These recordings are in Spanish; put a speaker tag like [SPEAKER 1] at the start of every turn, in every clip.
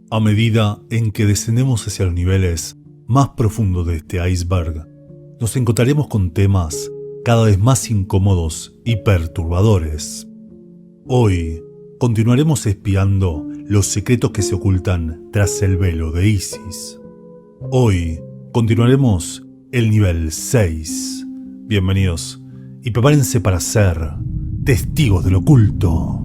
[SPEAKER 1] A medida en que descendemos hacia los niveles más profundos de este iceberg, nos encontraremos con temas cada vez más incómodos y perturbadores. Hoy continuaremos espiando los secretos que se ocultan tras el velo de Isis. Hoy continuaremos el nivel 6. Bienvenidos y prepárense para ser testigos del oculto.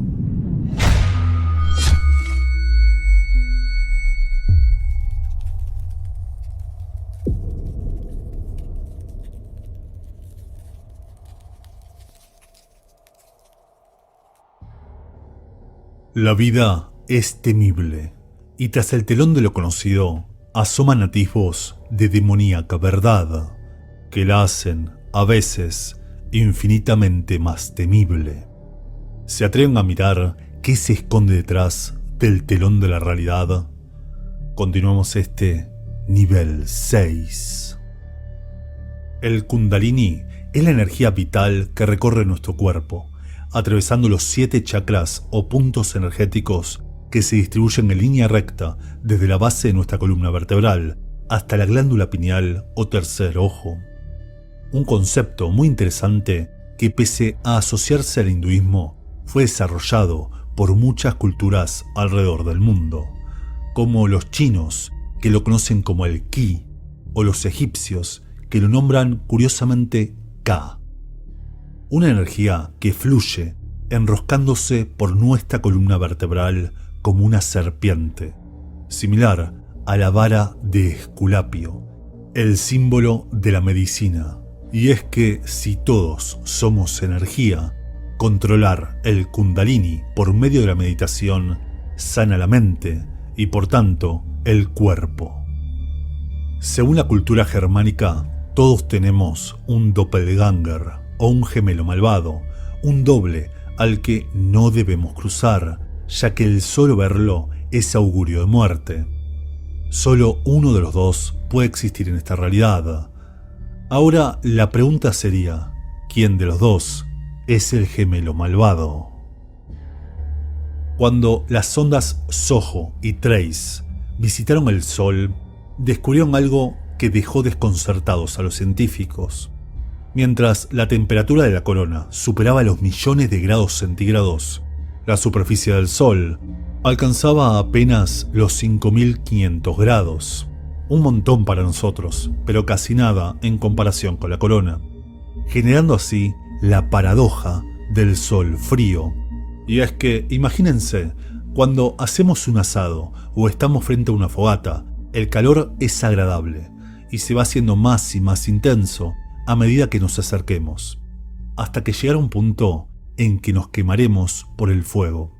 [SPEAKER 1] La vida es temible, y tras el telón de lo conocido asoman atisbos de demoníaca verdad, que la hacen, a veces, infinitamente más temible. ¿Se atreven a mirar qué se esconde detrás del telón de la realidad? Continuamos este nivel 6. El Kundalini es la energía vital que recorre nuestro cuerpo, atravesando los 7 chakras o puntos energéticos que se distribuyen en línea recta desde la base de nuestra columna vertebral hasta la glándula pineal o tercer ojo. Un concepto muy interesante que, pese a asociarse al hinduismo, fue desarrollado por muchas culturas alrededor del mundo, como los chinos, que lo conocen como el Ki, o los egipcios, que lo nombran curiosamente Ka. Una energía que fluye enroscándose por nuestra columna vertebral como una serpiente, similar a la vara de Esculapio, el símbolo de la medicina. Y es que si todos somos energía, controlar el Kundalini por medio de la meditación sana la mente y por tanto el cuerpo. Según la cultura germánica, todos tenemos un doppelganger, o un gemelo malvado, un doble al que no debemos cruzar, ya que el solo verlo es augurio de muerte. Solo uno de los dos puede existir en esta realidad. Ahora la pregunta sería, ¿quién de los dos es el gemelo malvado? Cuando las sondas SOHO y TRACE visitaron el Sol, descubrieron algo que dejó desconcertados a los científicos. Mientras la temperatura de la corona superaba los millones de grados centígrados, la superficie del Sol alcanzaba apenas los 5500 grados. Un montón para nosotros, pero casi nada en comparación con la corona, generando así la paradoja del Sol frío. Y es que, imagínense, cuando hacemos un asado o estamos frente a una fogata, el calor es agradable y se va haciendo más y más intenso a medida que nos acerquemos, hasta que llegará un punto en que nos quemaremos por el fuego.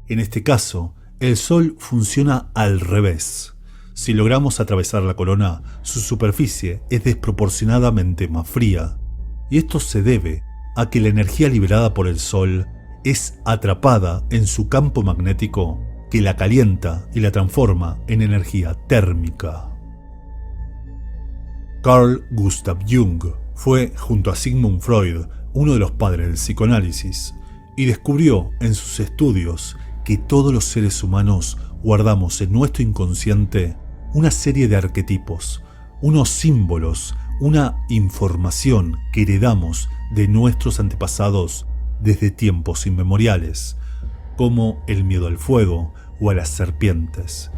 [SPEAKER 1] En este caso, el Sol funciona al revés. Si logramos atravesar la corona, su superficie es desproporcionadamente más fría, y esto se debe a que la energía liberada por el Sol es atrapada en su campo magnético, que la calienta y la transforma en energía térmica. Carl Gustav Jung fue, junto a Sigmund Freud, uno de los padres del psicoanálisis, y descubrió en sus estudios que todos los seres humanos guardamos en nuestro inconsciente una serie de arquetipos, unos símbolos, una información que heredamos de nuestros antepasados desde tiempos inmemoriales, como el miedo al fuego o a las serpientes.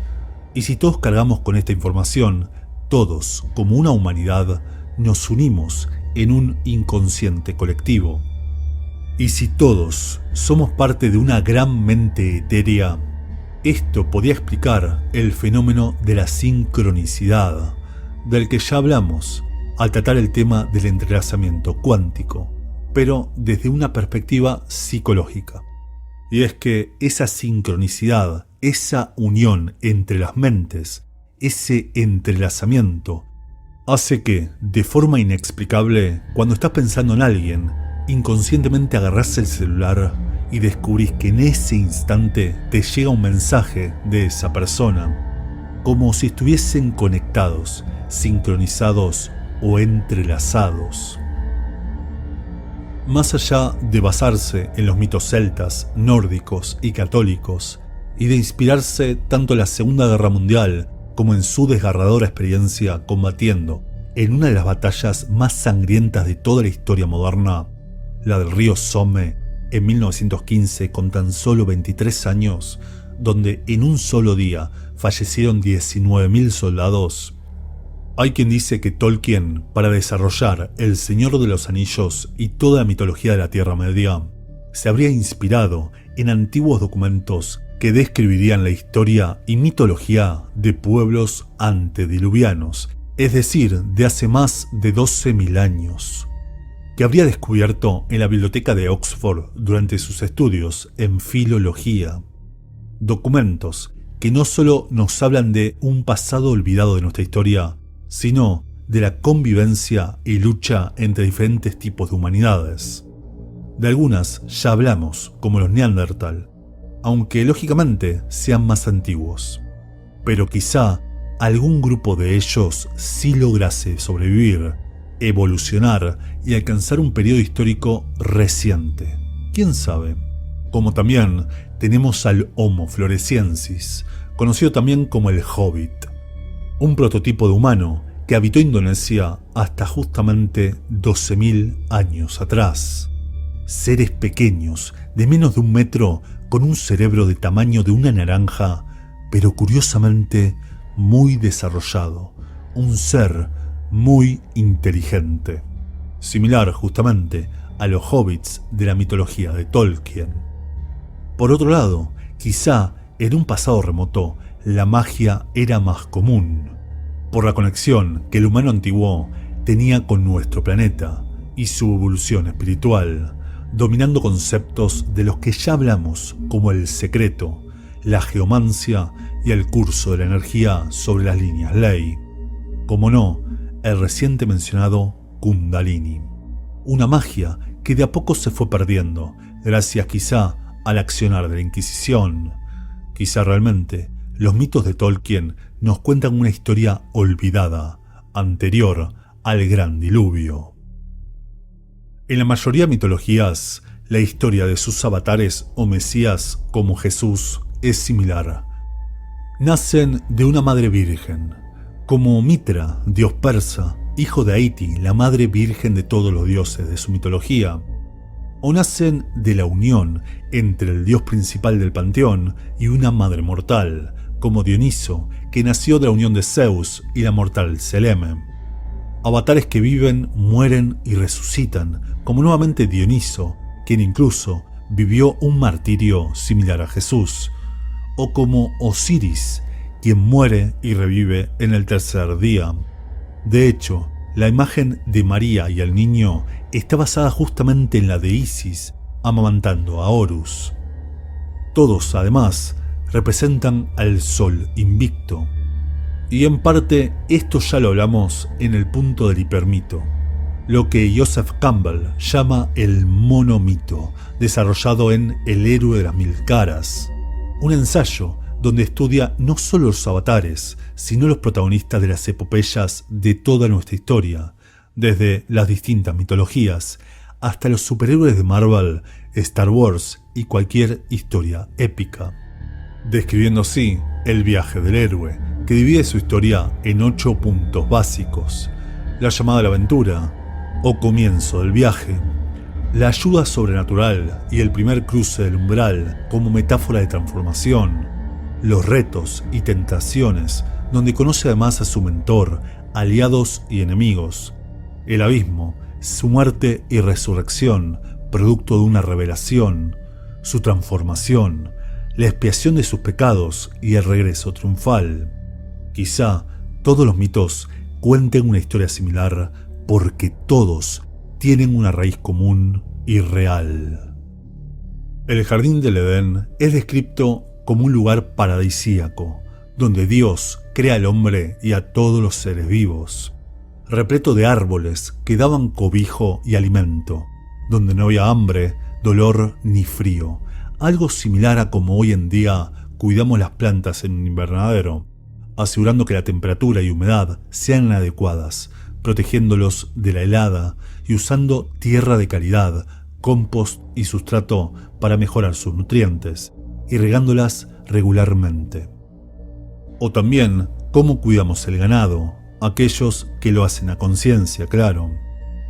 [SPEAKER 1] Y si todos cargamos con esta información, todos, como una humanidad, nos unimos en un inconsciente colectivo. Y si todos somos parte de una gran mente etérea, esto podría explicar el fenómeno de la sincronicidad, del que ya hablamos al tratar el tema del entrelazamiento cuántico, pero desde una perspectiva psicológica. Y es que esa sincronicidad, esa unión entre las mentes, ese entrelazamiento, hace que, de forma inexplicable, cuando estás pensando en alguien, inconscientemente agarrás el celular y descubrís que en ese instante te llega un mensaje de esa persona, como si estuviesen conectados, sincronizados o entrelazados. Más allá de basarse en los mitos celtas, nórdicos y católicos, y de inspirarse tanto en la Segunda Guerra Mundial como en su desgarradora experiencia combatiendo en una de las batallas más sangrientas de toda la historia moderna, la del río Somme, en 1915, con tan solo 23 años, donde en un solo día fallecieron 19.000 soldados. Hay quien dice que Tolkien, para desarrollar El Señor de los Anillos y toda la mitología de la Tierra Media, se habría inspirado en antiguos documentos que describirían la historia y mitología de pueblos antediluvianos, es decir, de hace más de 12.000 años, que habría descubierto en la biblioteca de Oxford durante sus estudios en filología. Documentos que no solo nos hablan de un pasado olvidado de nuestra historia, sino de la convivencia y lucha entre diferentes tipos de humanidades. De algunas ya hablamos, como los Neandertal, aunque lógicamente sean más antiguos. Pero quizá algún grupo de ellos sí lograse sobrevivir, evolucionar y alcanzar un periodo histórico reciente. ¿Quién sabe? Como también tenemos al Homo floresiensis, conocido también como el Hobbit, un prototipo de humano que habitó Indonesia hasta justamente 12.000 años atrás. Seres pequeños, de menos de 1 metro, con un cerebro de tamaño de una naranja, pero curiosamente muy desarrollado, un ser muy inteligente, similar justamente a los hobbits de la mitología de Tolkien. Por otro lado, quizá en un pasado remoto la magia era más común, por la conexión que el humano antiguo tenía con nuestro planeta y su evolución espiritual, dominando conceptos de los que ya hablamos como el secreto, la geomancia y el curso de la energía sobre las líneas ley. Como no, el reciente mencionado Kundalini, una magia que de a poco se fue perdiendo, gracias quizá al accionar de la Inquisición. Quizá realmente los mitos de Tolkien nos cuentan una historia olvidada, anterior al gran diluvio. En la mayoría de mitologías, la historia de sus avatares o mesías como Jesús es similar. Nacen de una madre virgen, como Mitra, dios persa, hijo de Aiti, la madre virgen de todos los dioses de su mitología, o nacen de la unión entre el dios principal del panteón y una madre mortal, como Dioniso, que nació de la unión de Zeus y la mortal Selene. Avatares que viven, mueren y resucitan, como nuevamente Dioniso, quien incluso vivió un martirio similar a Jesús, o como Osiris, quien muere y revive en el tercer día. De hecho, la imagen de María y el niño está basada justamente en la de Isis, amamantando a Horus. Todos, además, representan al sol invicto. Y en parte esto ya lo hablamos en el punto del hipermito, lo que Joseph Campbell llama el monomito, desarrollado en El héroe de las 1000 caras, un ensayo donde estudia no solo los avatares, sino los protagonistas de las epopeyas de toda nuestra historia, desde las distintas mitologías hasta los superhéroes de Marvel, Star Wars y cualquier historia épica, describiendo así el viaje del héroe, que divide su historia en 8 puntos básicos: la llamada a la aventura o comienzo del viaje, la ayuda sobrenatural y el primer cruce del umbral como metáfora de transformación, los retos y tentaciones, donde conoce además a su mentor, aliados y enemigos, el abismo, su muerte y resurrección, producto de una revelación, su transformación, la expiación de sus pecados y el regreso triunfal. Quizá todos los mitos cuenten una historia similar porque todos tienen una raíz común y real. El jardín del Edén es descrito como un lugar paradisíaco, donde Dios crea al hombre y a todos los seres vivos, repleto de árboles que daban cobijo y alimento, donde no había hambre, dolor ni frío, algo similar a como hoy en día cuidamos las plantas en un invernadero, asegurando que la temperatura y humedad sean adecuadas, protegiéndolos de la helada y usando tierra de calidad, compost y sustrato para mejorar sus nutrientes, y regándolas regularmente. O también cómo cuidamos el ganado, aquellos que lo hacen a conciencia, claro,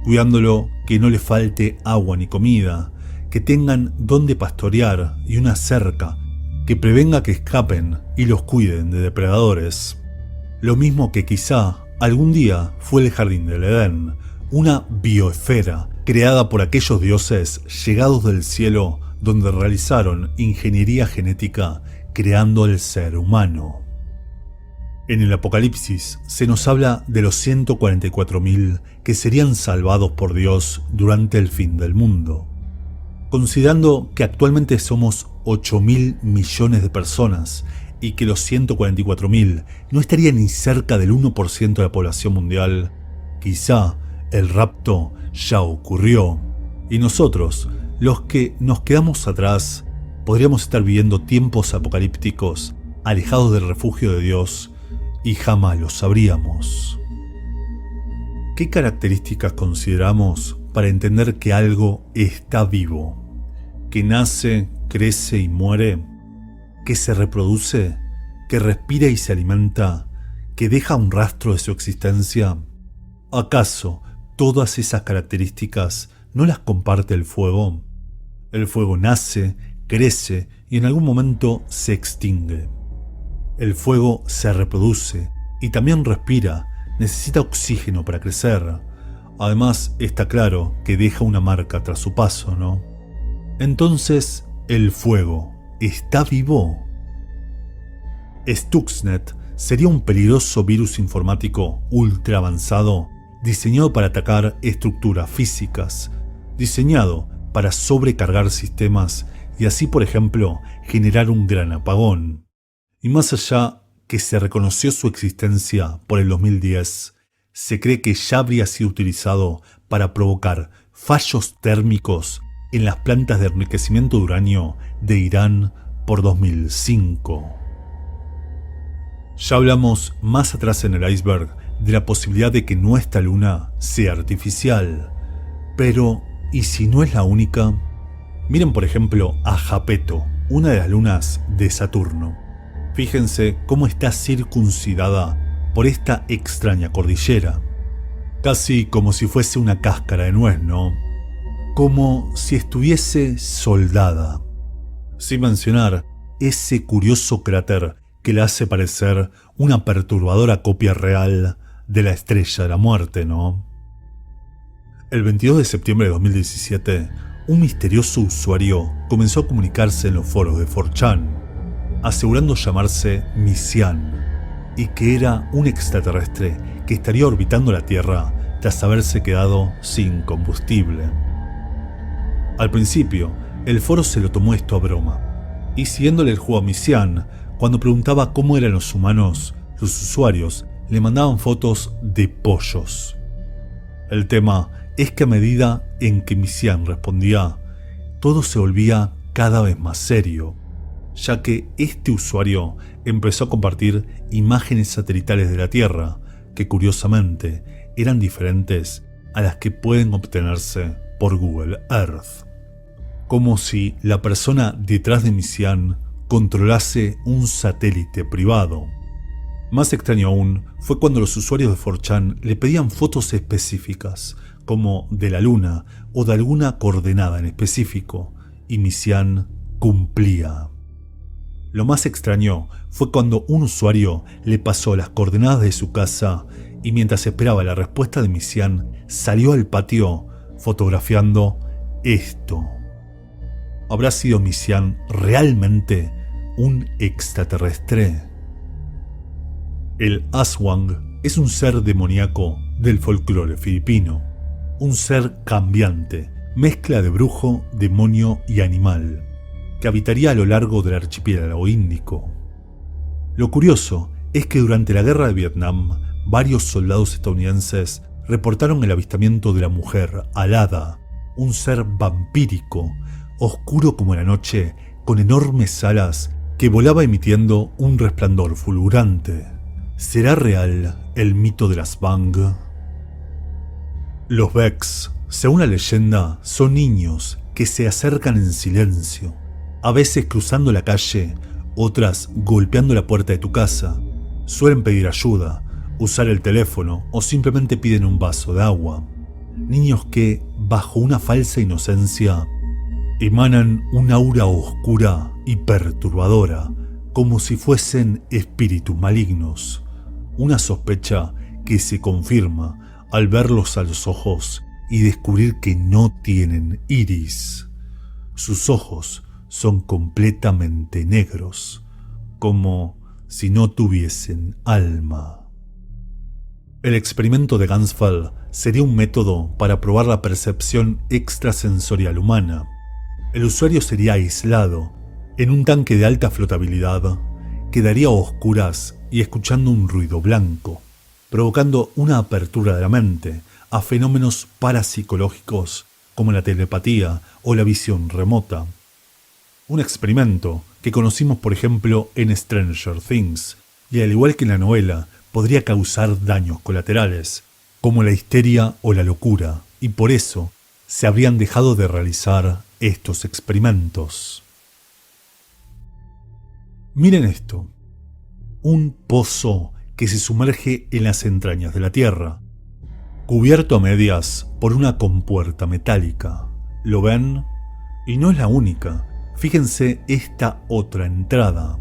[SPEAKER 1] cuidándolo que no le falte agua ni comida, que tengan donde pastorear y una cerca que prevenga que escapen y los cuiden de depredadores. Lo mismo que quizá algún día fue el jardín del Edén, una bioesfera creada por aquellos dioses llegados del cielo donde realizaron ingeniería genética creando el ser humano. En el Apocalipsis se nos habla de los 144.000 que serían salvados por Dios durante el fin del mundo. Considerando que actualmente somos 8.000 millones de personas y que los 144.000 no estarían ni cerca del 1% de la población mundial, quizá el rapto ya ocurrió y nosotros, los que nos quedamos atrás, podríamos estar viviendo tiempos apocalípticos alejados del refugio de Dios y jamás lo sabríamos. ¿Qué características consideramos para entender que algo está vivo? ¿Que nace, crece y muere? ¿Que se reproduce? ¿Que respira y se alimenta? ¿Que deja un rastro de su existencia? ¿Acaso todas esas características no las comparte el fuego? El fuego nace, crece y en algún momento se extingue. El fuego se reproduce y también respira, necesita oxígeno para crecer. Además, está claro que deja una marca tras su paso, ¿no? Entonces, ¿el fuego está vivo? Stuxnet sería un peligroso virus informático ultra avanzado diseñado para atacar estructuras físicas, diseñado para sobrecargar sistemas y así, por ejemplo, generar un gran apagón. Y más allá que se reconoció su existencia por el 2010, se cree que ya habría sido utilizado para provocar fallos térmicos en las plantas de enriquecimiento de uranio de Irán por 2005. Ya hablamos más atrás en el iceberg de la posibilidad de que nuestra luna sea artificial. Pero, ¿y si no es la única? Miren por ejemplo a Japeto, una de las lunas de Saturno. Fíjense cómo está circuncidada por esta extraña cordillera. Casi como si fuese una cáscara de nuez, ¿no? Como si estuviese soldada. Sin mencionar ese curioso cráter que le hace parecer una perturbadora copia real de la estrella de la muerte, ¿no? El 22 de septiembre de 2017, un misterioso usuario comenzó a comunicarse en los foros de 4chan, asegurando llamarse Misian y que era un extraterrestre que estaría orbitando la Tierra tras haberse quedado sin combustible. Al principio, el foro se lo tomó esto a broma, y siguiéndole el juego a Misian, cuando preguntaba cómo eran los humanos, los usuarios le mandaban fotos de pollos. El tema es que a medida en que Misian respondía, todo se volvía cada vez más serio, ya que este usuario empezó a compartir imágenes satelitales de la Tierra, que curiosamente eran diferentes a las que pueden obtenerse por Google Earth. Como si la persona detrás de Misian controlase un satélite privado. Más extraño aún fue cuando los usuarios de 4chan le pedían fotos específicas, como de la luna o de alguna coordenada en específico, y Misian cumplía. Lo más extraño fue cuando un usuario le pasó las coordenadas de su casa y mientras esperaba la respuesta de Misian salió al patio fotografiando esto. ¿Habrá sido Misian realmente un extraterrestre? El Aswang es un ser demoníaco del folclore filipino, un ser cambiante, mezcla de brujo, demonio y animal, que habitaría a lo largo del archipiélago índico. Lo curioso es que durante la guerra de Vietnam, varios soldados estadounidenses reportaron el avistamiento de la mujer alada, un ser vampírico, oscuro como la noche, con enormes alas que volaba emitiendo un resplandor fulgurante. ¿Será real el mito de las Bang? Los Vex, según la leyenda, son niños que se acercan en silencio, a veces cruzando la calle, otras golpeando la puerta de tu casa. Suelen pedir ayuda, usar el teléfono o simplemente piden un vaso de agua. Niños que, bajo una falsa inocencia, emanan un aura oscura y perturbadora, como si fuesen espíritus malignos. Una sospecha que se confirma al verlos a los ojos y descubrir que no tienen iris. Sus ojos son completamente negros, como si no tuviesen alma. El experimento de Ganzfeld sería un método para probar la percepción extrasensorial humana. El usuario sería aislado en un tanque de alta flotabilidad, quedaría a oscuras y escuchando un ruido blanco, provocando una apertura de la mente a fenómenos parapsicológicos como la telepatía o la visión remota. Un experimento que conocimos por ejemplo en Stranger Things, y al igual que en la novela, podría causar daños colaterales, como la histeria o la locura, y por eso se habrían dejado de realizar estos experimentos. Miren esto, un pozo que se sumerge en las entrañas de la Tierra, cubierto a medias por una compuerta metálica. ¿Lo ven? Y no es la única. Fíjense esta otra entrada.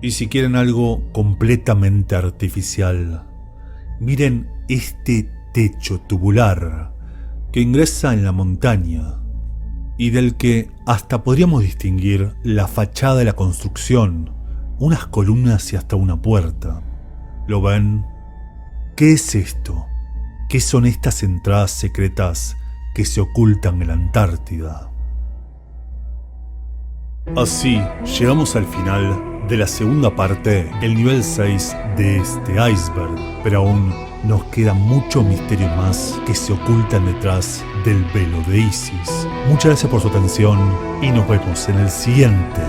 [SPEAKER 1] Y si quieren algo completamente artificial, miren este techo tubular que ingresa en la montaña y del que hasta podríamos distinguir la fachada de la construcción, unas columnas y hasta una puerta. ¿Lo ven? ¿Qué es esto? ¿Qué son estas entradas secretas que se ocultan en la Antártida? Así llegamos al final de la segunda parte, el nivel 6 de este iceberg, pero aún nos queda mucho misterio más que se ocultan detrás del velo de Isis. Muchas gracias por su atención y nos vemos en el siguiente.